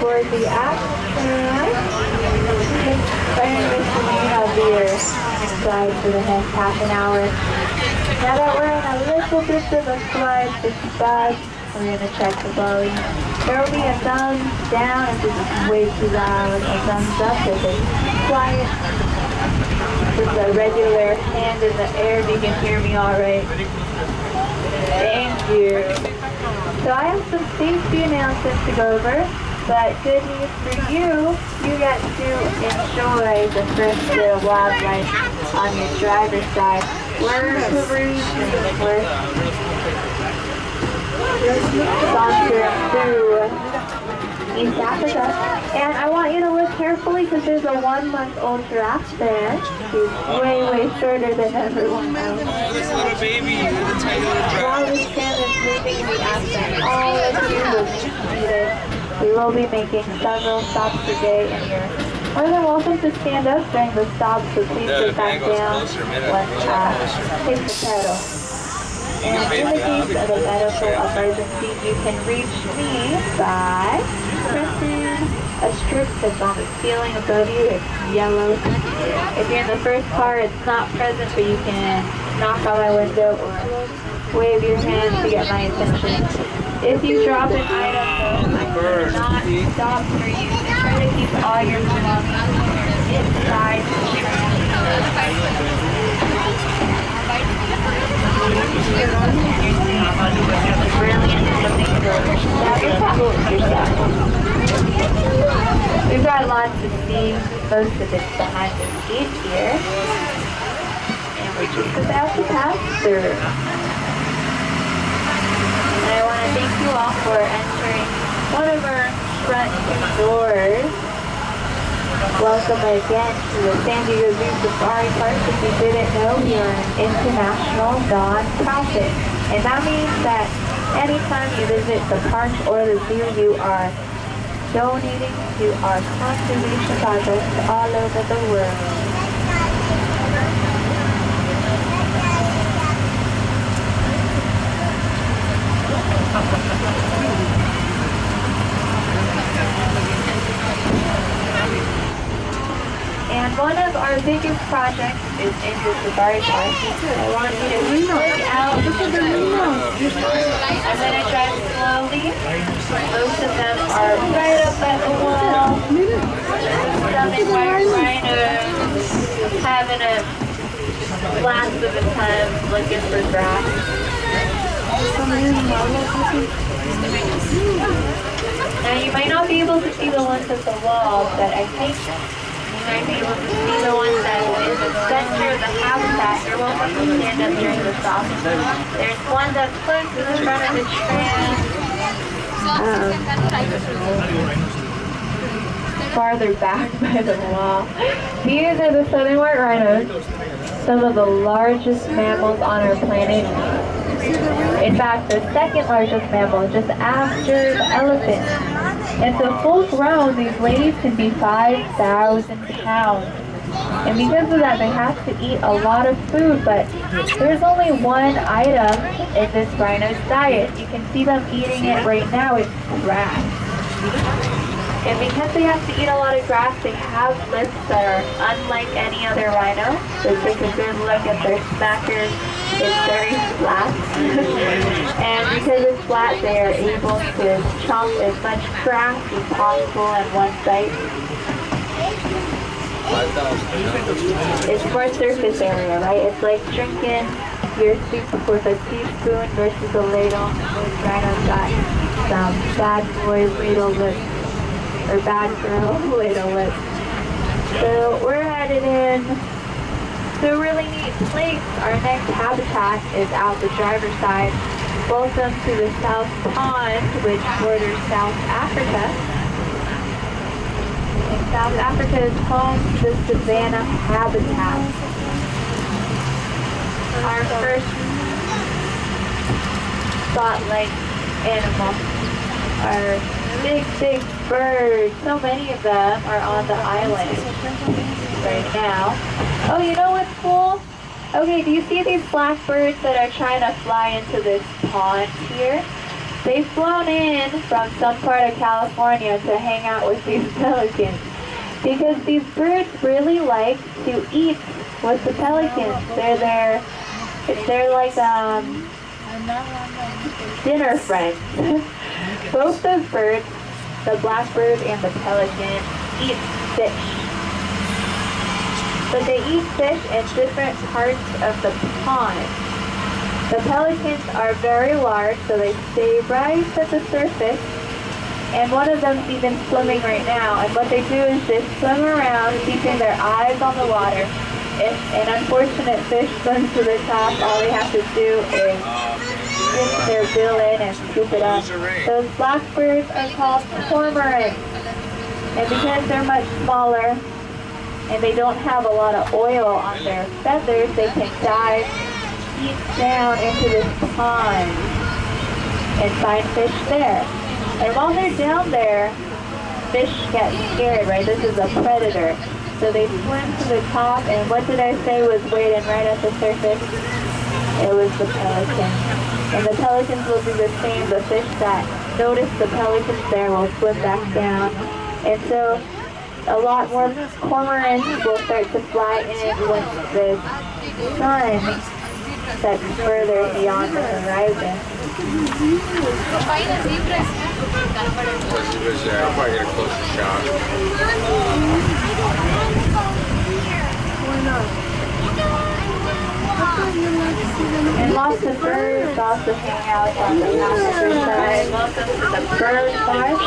for the action. Experiment with the beer slide for the next half an hour. Now that we're in a little bit of a slide, it's bad. We're going to check the volume. There will be a thumbs down if this is way too loud, a thumbs up if it's quiet. Just a regular hand in the air if you can hear me all right. Thank you. So I have some safety announcements to go over, but good news for you, you get to enjoy the first bit of wildlife on your driver's side. We're cruising, we're sponsored through East Africa, and I want you to look carefully because there's a 1-month-old giraffe there. She's way shorter than everyone else. This little baby, the tiny little giraffe. While this tram is moving in the aspect, all of you will be seated. We will be making several stops per day, and you're more than welcome to stand up during the stops, so please sit back down when hit the pedal. And in the case of a medical emergency, you can reach me by pressing a strip that's on the ceiling above you. It's yellow. If you're in the first car, it's not present, but you can knock on my window or wave your hand to get my attention. If you drop an item, though, I will not stop for you. Try to keep all your belongings inside the tram. We've got lots to see. Most of it's behind the seat here. And we're just about to pass through. And I want to thank you all for entering one of our front doors. Welcome again to the San Diego Zoo Safari Park. If you didn't know, we are an international non-profit. And that means that anytime you visit the park or the zoo, you are donating to our conservation projects all over the world. And one of our biggest projects is in the safari park. I want you to look out. Look at the Rhino. I'm going to drive slowly. Most of them are right up at the wall. Some in white rhinos having a blast of a time looking for grass. Now you might not be able to see the ones at the wall, but I think you might be able to see the ones that are in the center of the habitat. You're welcome to stand up during the stop. There's one that's close to the front of the tram. Farther back by the wall. These are the southern white rhinos, some of the largest mammals on our planet. In fact, the second largest mammal, just after the elephant. And so full grown, these ladies can be 5,000 pounds. And because of that, they have to eat a lot of food, but there's only one item in this rhino's diet. You can see them eating it right now. It's grass. And because they have to eat a lot of grass, they have lips that are unlike any other rhino. So take a good look at their smackers. It's very flat. And because it's flat, they are able to chomp as much grass as possible at one site. It's more surface area, right? It's like drinking your soup with a teaspoon versus a ladle. This rhino's got some bad boy ladle lips. Or bad girl ladle lips. So we're headed in to a really neat place. Our next habitat is out the driver's side. Welcome to the South Pond, which borders South Africa. And South Africa is home to the savanna habitat. Our first spotlight animal are big birds. So many of them are on the island right now. Oh, you know what's cool? Okay, do you see these blackbirds that are trying to fly into this pond here? They've flown in from some part of California to hang out with these pelicans because these birds really like to eat with the pelicans. They're like dinner friends. Both those birds, the blackbird and the pelican, eat fish. But they eat fish in different parts of the pond. The pelicans are very large, so they stay right at the surface. And one of them's even swimming right now. And what they do is they swim around, keeping their eyes on the water. If an unfortunate fish swims to the top, all they have to do is stick their bill in and scoop it up. Those blackbirds are called cormorants. And because they're much smaller and they don't have a lot of oil on their feathers, they can dive deep down into this pond and find fish there. And while they're down there, fish get scared, right? This is a predator. So they swim to the top, and what did I say was waiting right at the surface? It was the pelican. And the pelicans will do the same. The fish that notice the pelicans there will swim back down. And so a lot more cormorants will start to fly in once the sun sets further beyond the horizon. I'll probably get a closer shot. And lots of birds also hang out on the passenger side. Welcome to the bird park.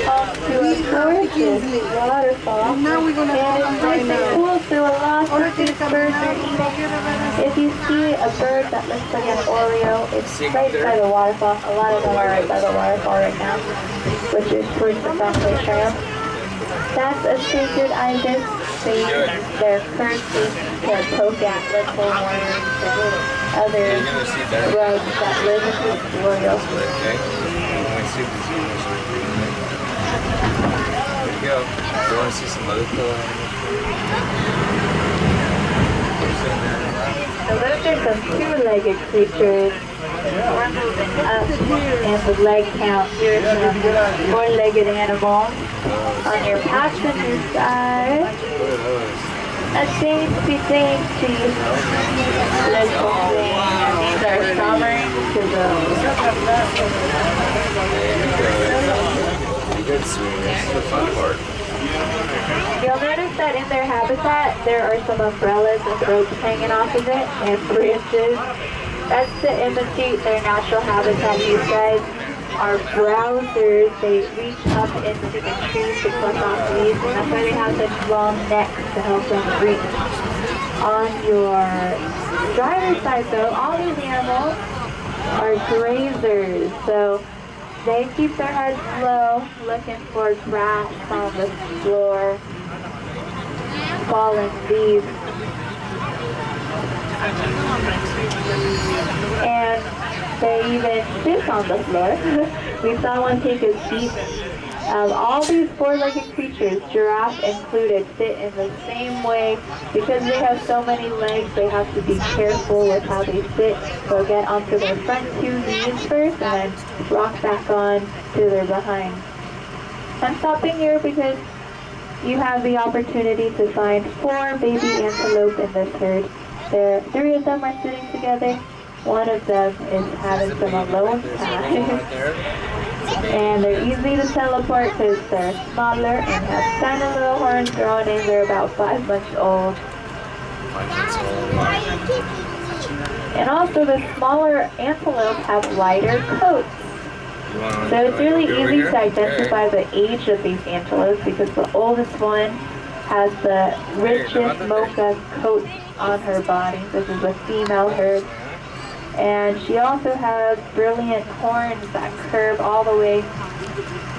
Home to a gorgeous waterfall. And it's nice and cool, so a lot of these birds are eating. If you see a bird that looks like an Oreo, it's right by the waterfall. A lot of them are right by the waterfall right now, which is towards the Somali Tram. That's a sacred ibis. They're currently to poke at little worms and other bugs that live in this soil. There you go. Do you want to see some other cool So those are some two-legged creatures. We're moving up in the leg count. Here's some four-legged animals. On your passenger side, a dainty little thing. These are sovereigns to those. Good swimming. This is the fun part. You'll notice that in their habitat, there are some umbrellas and ropes hanging off of it and branches. That's to imitate their natural habitat. These guys are browsers. They reach up into the trees to pluck off leaves, and that's why they have such long necks to help them reach. On your driver's side, though, all these animals are grazers. So they keep their heads low, looking for grass on the floor, fallen leaves. And they even sit on the floor. We saw one take a seat. All these four-legged creatures, giraffe included, sit in the same way. Because they have so many legs, they have to be careful with how they sit. They'll get onto their front two knees first and then rock back on to their behind. I'm stopping here because you have the opportunity to find 4 baby antelope in this herd. 3 of them are sitting together. One of them is having some alone time. And they're easy to teleport because they're smaller and have tiny little horns growing in. They're about 5 months old. And also the smaller antelope have lighter coats. So it's really easy to identify the age of these antelopes because the oldest one has the richest mocha coat on her body. This is a female herd. And she also has brilliant horns that curve all the way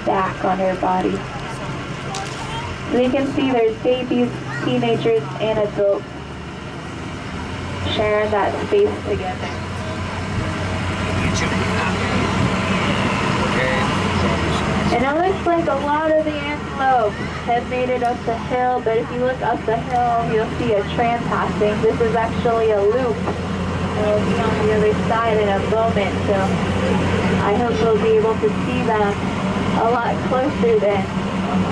back on her body. So you can see there's babies, teenagers, and adults sharing that space together. And it looks like a lot of the antelope have made it up the hill, but if you look up the hill, you'll see a tram passing. This is actually a loop. We'll be on the other side in a moment, so I hope we'll be able to see them a lot closer than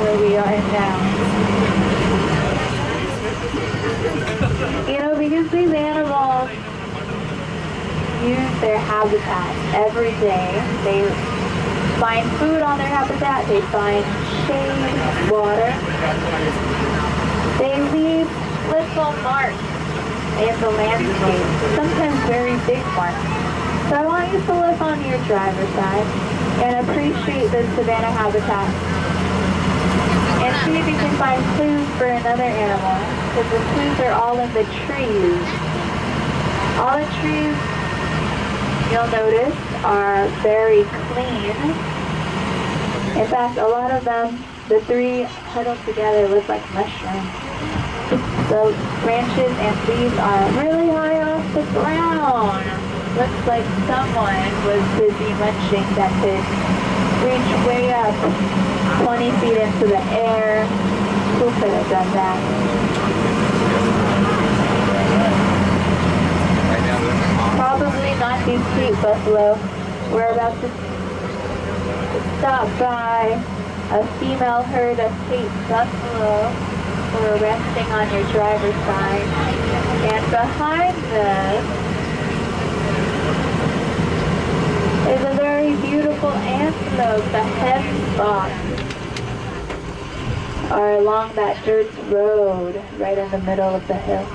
where we are now. You know, because these animals use their habitat every day. They find food on their habitat, they find shade, water. They leave little marks in the landscape, sometimes very big marks. So I want you to look on your driver's side and appreciate the savanna habitat. And see if you can find clues for another animal, because the clues are all in the trees. All the trees, you'll notice, are very clean. In fact, a lot of them, the three huddled together, look like mushrooms. The branches and leaves are really high off the ground. Looks like someone was busy munching that could reach way up 20 feet into the air. Who could have done that? Probably not these Cape buffalo. We're about to stop by a female herd of Cape buffalo who are resting on your driver's side. And behind them is a very beautiful antelope. The head spots are along that dirt road right in the middle of the hill.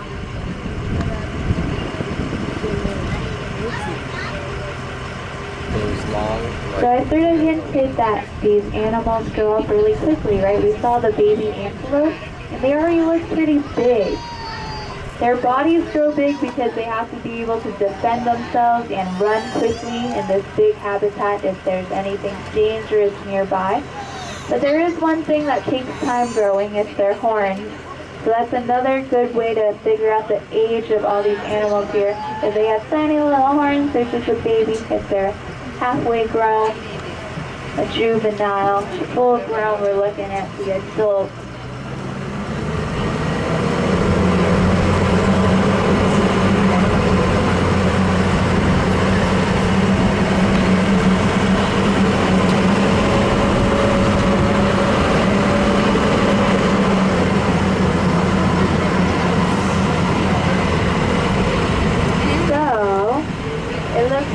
So I sort of hinted that these animals grow up really quickly, right? We saw the baby antelope, and they already look pretty big. Their bodies grow big because they have to be able to defend themselves and run quickly in this big habitat if there's anything dangerous nearby. But there is one thing that takes time growing, it's their horns. So that's another good way to figure out the age of all these animals here. If they have tiny little horns, they're just a baby. If they're halfway grown, a juvenile, full grown, we're looking at the adult.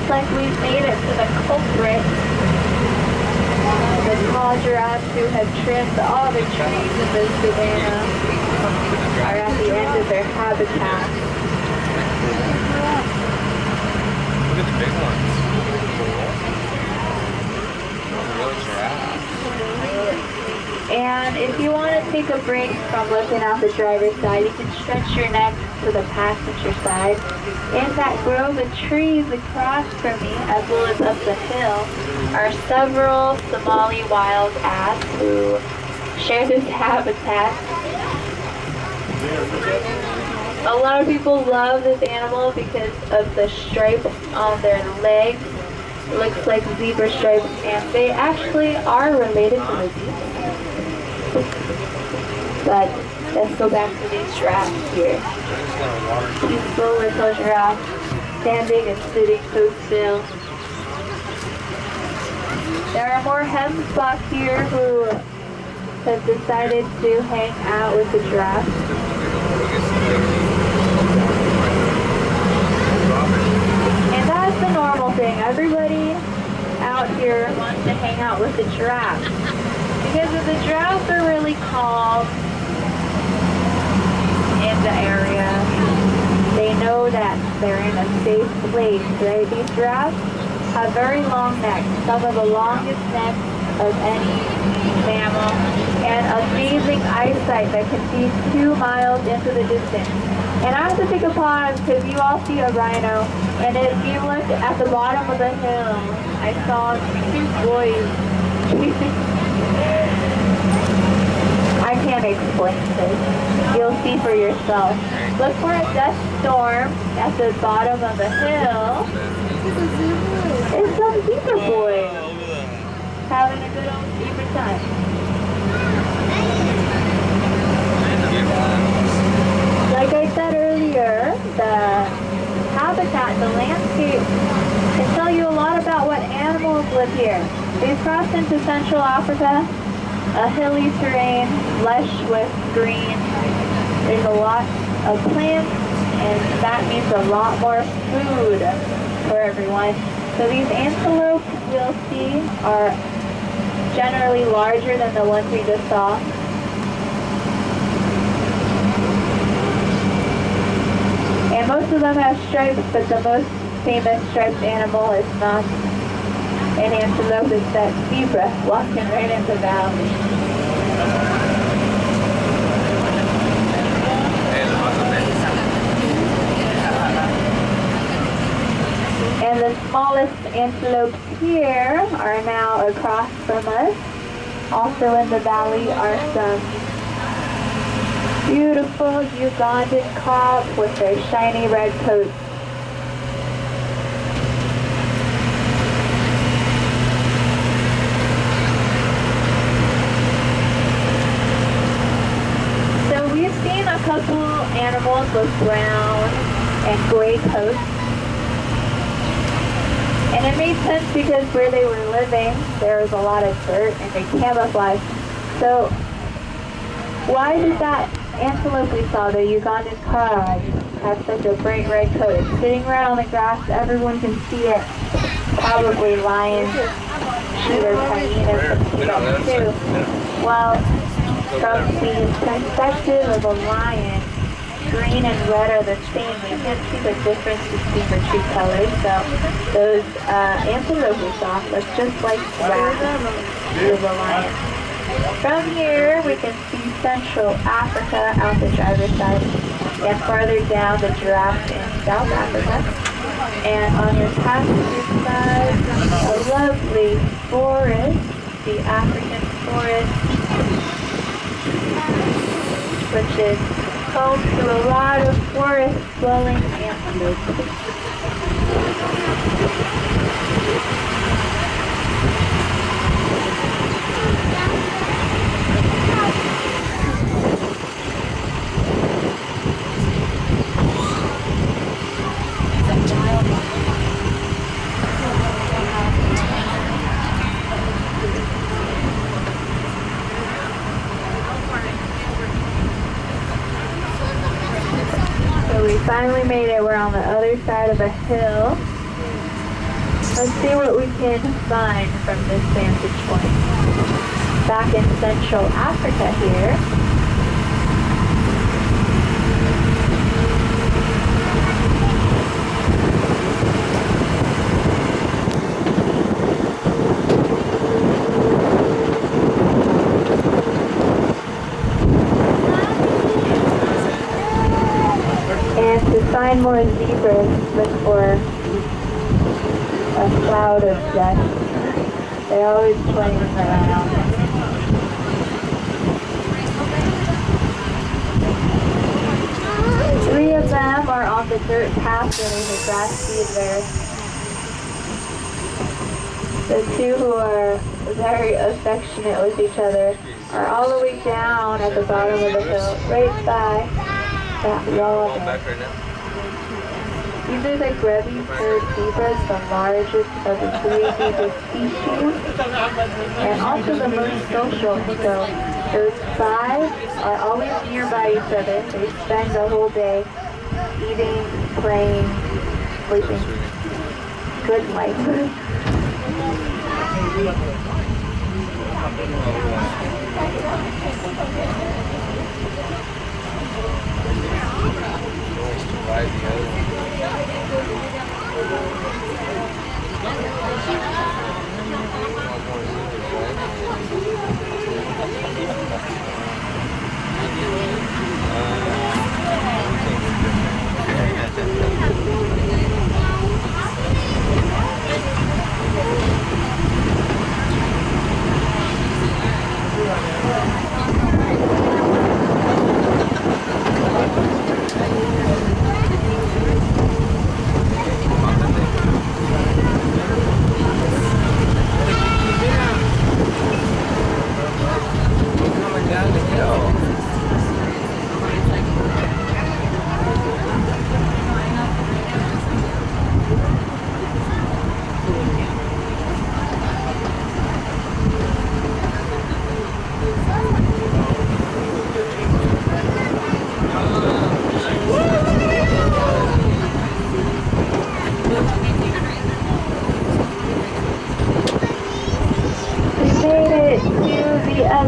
Like we've made it to the culprit. The tall giraffes who have trimmed all the trees in the savanna are at the end of their habitat. Look at the big ones. Real giraffe. And if you want to take a break from looking out the driver's side, you can stretch your neck to the passenger side. In that grove of trees across from me, as well as up the hill, are several Somali wild ass who share this habitat. A lot of people love this animal because of the stripes on their legs. It looks like zebra stripes, and they actually are related to the zebra. But let's go back to these giraffes here. Peaceful little giraffe, standing and sitting so still. There are more hen spots here who have decided to hang out with the giraffe. And that's the normal thing. Everybody out here wants to hang out with the giraffe. Because the giraffes are really calm in the area. They know that they're in a safe place, right? These giraffes have very long necks, some of the longest necks of any mammal, and amazing eyesight that can see 2 miles into the distance. And I have to take a pause because you all see a rhino, and if you look at the bottom of the hill, I saw 2 boys I can't explain this. You'll see for yourself. Look for a dust storm at the bottom of the hill. It's some zebra boys having a good old zebra time. Like I said earlier, the habitat, the landscape, can tell you a lot about what animals live here. They've crossed into Central Africa, a hilly terrain, lush with green. There's a lot of plants, and that means a lot more food for everyone. So these antelope we'll see are generally larger than the ones we just saw. And most of them have stripes, but the most famous striped animal is not an antelope, it's that zebra walking right in the valley. And the smallest antelopes here are now across from us. Also in the valley are some beautiful Ugandan cob with their shiny red coats. So we've seen a couple animals with brown and gray coats. And it made sense because where they were living, there was a lot of dirt and they camouflaged. So why did that antelope we saw, the Ugandan cob, have such a bright red coat? It's sitting right on the grass, everyone can see it. Probably lions, cheetahs, hyenas, and T-Rex too. Well, from the perspective of a lion, green and red are the same. You can't see the difference between the two colors. So those antelope we saw look just like grass to the lion. From here, we can see Central Africa out the driver's side, and farther down the giraffe in South Africa. And on your passenger side, a lovely forest, the African forest, which is home to a lot of forest-dwelling antelopes. We finally made it. We're on the other side of a hill. Let's see what we can find from this vantage point. Back in Central Africa here. To find more zebras, look for a cloud of dust. They're always playing around. Three of them are on the dirt path where there's a grass seed there. The two who are very affectionate with each other are all the way down at the bottom of the hill, right by that wall there. These are the grubby-furred zebras, the largest of the three zebra species, and also the most social. So those five are always nearby each other. They spend the whole day eating, playing, sleeping. Good life.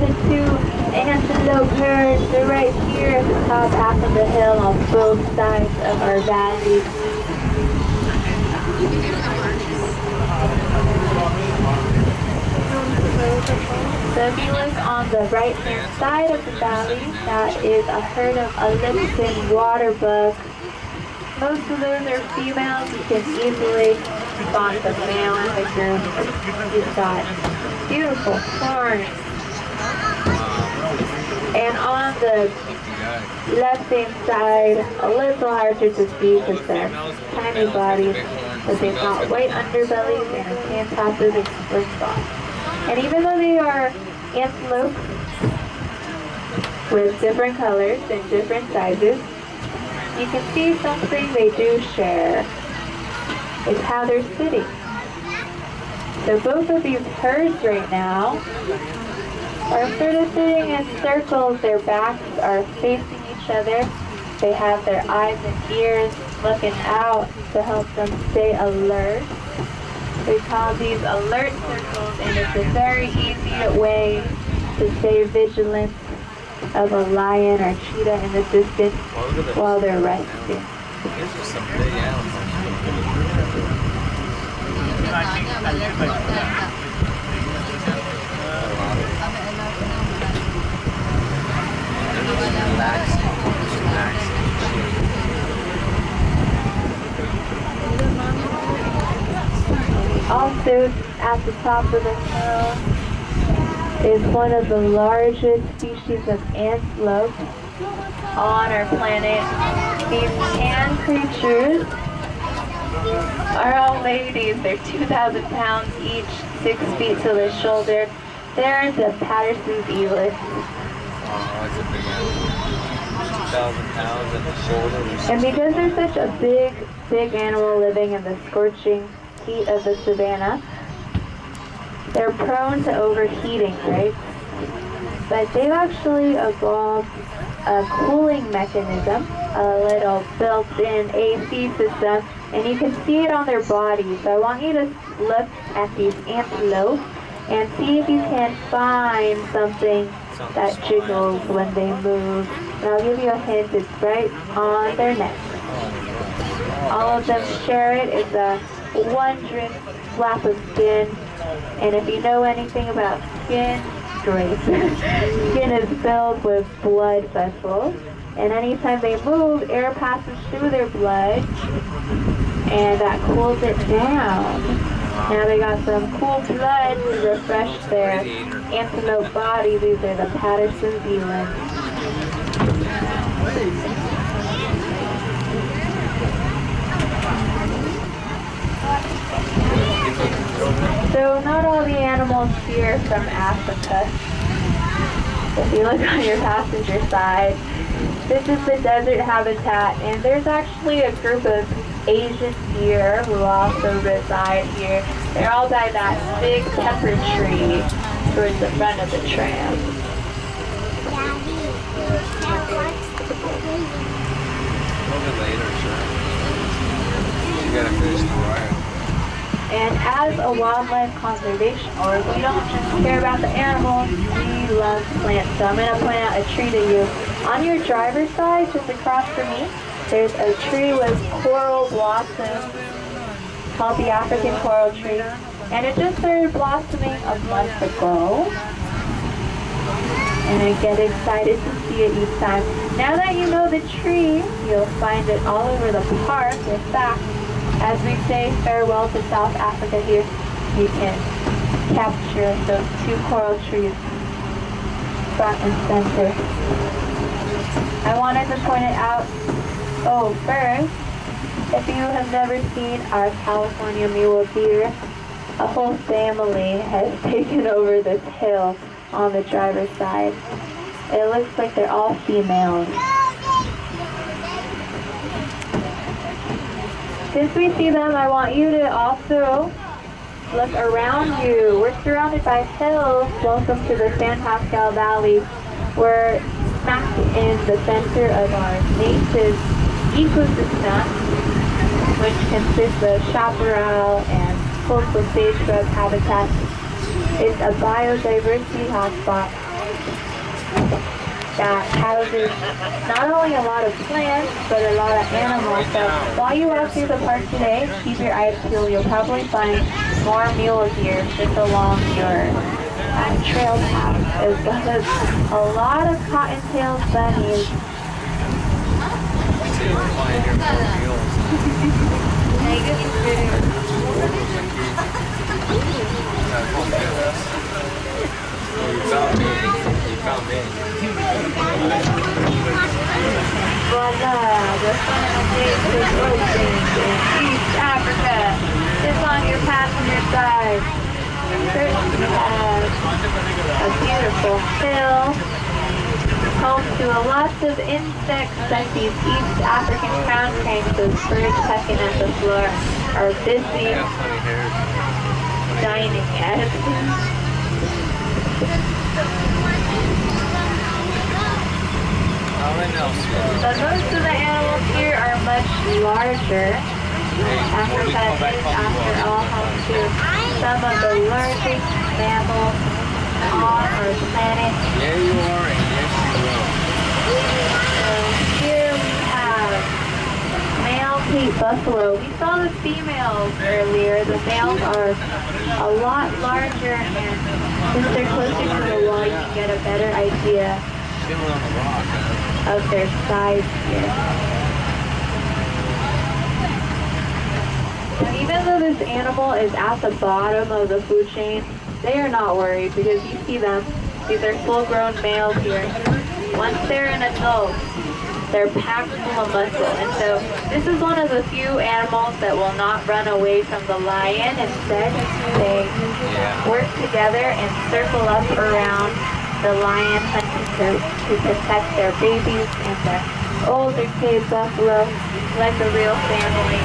the two antelope herds. They're right here at the top half of the hill on both sides of our valley. So if you look on the right-hand side of the valley, that is a herd of Olympian water bugs. Most of those are females. You can easily spot the male figure. You've got beautiful horns. And on the left-hand side, a little harder to see because they're tiny bodies, but they've got white underbellies and a tan top that is split off. And even though they are antelope with different colors and different sizes, you can see something they do share. It's how they're sitting. So both of these herds right now are sort of sitting in circles. Their backs are facing each other. They have their eyes and ears looking out to help them stay alert. We call these alert circles, and it's a very easy way to stay vigilant of a lion or cheetah in the distance while they're resting. These are some big animals. Also, at the top of the hill is one of the largest species of antelope on our planet. These tan creatures are all ladies. They're 2,000 pounds each, 6 feet to the shoulder. They're the Patterson's eland. Oh, that's a big animal. 2,000 pounds at the shoulder. And because they're such a big animal living in the scorching heat of the savanna, they're prone to overheating, right? But they've actually evolved a cooling mechanism, a little built-in AC system, and you can see it on their bodies. So I want you to look at these antelope and see if you can find something that jiggles when they move. And I'll give you a hint, it's right on their neck. All of them share it. It's a wondrous flap of skin, and if you know anything about skin, great. Skin is filled with blood vessels, and anytime they move, air passes through their blood, and that cools it down. Now they got some cool blood to refresh their antelope body. These are the Patterson's eland. So not all the animals here are from Africa. If you look on your passenger side, this is the desert habitat, and there's actually a group of Asian deer who also reside here. They're all by that big pepper tree towards the front of the tram. Later, sure. You gotta finish the wire. And as a wildlife conservationist, we don't just care about the animals, we love plants. So I'm going to point out a tree to you. On your driver's side, just across from me, there's a tree with coral blossoms called the African coral tree. And it just started blossoming a month ago. And I get excited to see it each time. Now that you know the tree, you'll find it all over the park. In fact, as we say farewell to South Africa here, you can capture those 2 coral trees front and center. I wanted to point it out. Oh, first, if you have never seen our California mule deer, a whole family has taken over this hill on the driver's side. It looks like they're all females. Since we see them, I want you to also look around you. We're surrounded by hills. Welcome to the San Pascal Valley. We're smack in the center of our native ecosystem, which consists of chaparral and coastal sage-grouse habitat. It's a biodiversity hotspot. that houses not only a lot of plants, but a lot of animals. So while you walk through the park today, keep your eyes peeled. You'll probably find more mule deer just along your trail path, as well as a lot of cottontail bunnies. Voila, the final gate is open in East Africa. It's on your passenger side. First we have a beautiful hill, home to lots of insects like these East African crown cranes. Those birds pecking at the floor are busy dining at. But most of the animals here are much larger. Africa is, after all, home to some of the largest mammals on our planet. Yeah, you are, and yes, you will. So here we have male Cape buffalo. We saw the females earlier. The males are a lot larger, and since they're closer to the wall, you can get a better idea of their size here. And even though this animal is at the bottom of the food chain, they are not worried because you see them. These are full-grown males here. Once they're an adult, they're packed full of muscle. And so this is one of the few animals that will not run away from the lion. Instead, they work together and circle up around the lion, hunting to protect their babies and their older Cape buffalo like a real family.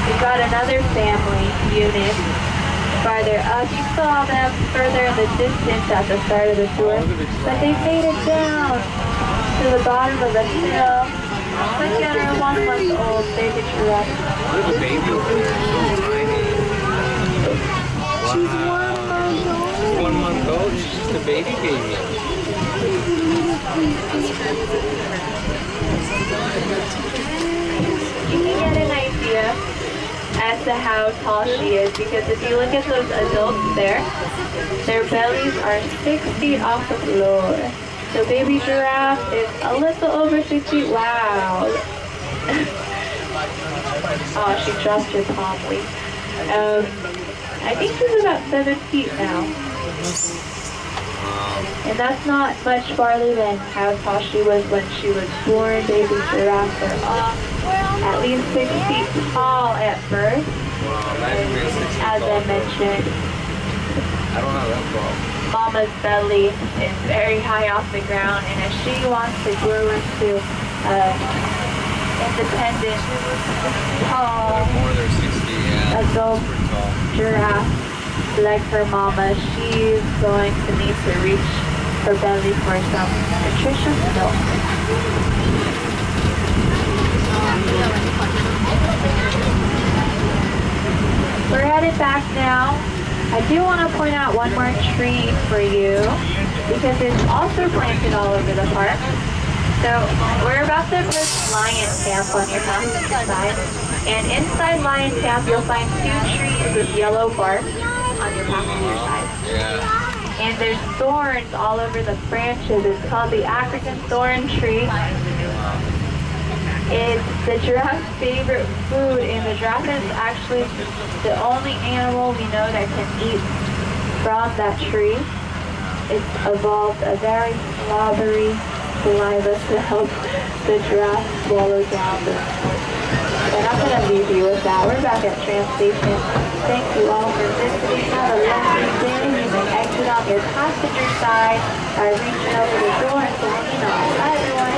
We've got another family unit farther up. You saw them further in the distance at the start of the tour, but they made it down to the bottom of the hill. Look at our 1 month old baby giraffe. Little baby over there, so tiny. She's 1 month old. She's 1 month old. She's just a baby. You can get an idea as to how tall she is, because if you look at those adults there, their bellies are 6 feet off the floor. So baby giraffe is a little over 6 feet. Wow. Oh, she dropped her palm leaf. I think she's about 7 feet now. And that's not much farther than how tall she was when she was born. Baby giraffes are all at least 6 feet tall at birth. As I mentioned, I don't know that tall. Mama's belly is very high off the ground, and as she wants to grow into independent, tall, More than 60, yeah. adult giraffe like her mama, she's going to need to reach her belly for some nutritious milk. We're headed back now. I do want to point out one more tree for you because it's also planted all over the park. So we're about to approach Lion Camp on your passenger side. And inside Lion Camp, you'll find 2 trees with yellow bark on your passenger side. Yeah. And there's thorns all over the branches. It's called the African thorn tree. It's the giraffe's favorite food, and the giraffe is actually the only animal we know that can eat from that tree. It's evolved a very slobbery saliva to help the giraffe swallow down the food. But I'm going to leave you with that. We're back at Tram Station. Thank you all for visiting. Have a lovely day. You may exit on your passenger side by reaching over the door and saying, "Bye, everyone."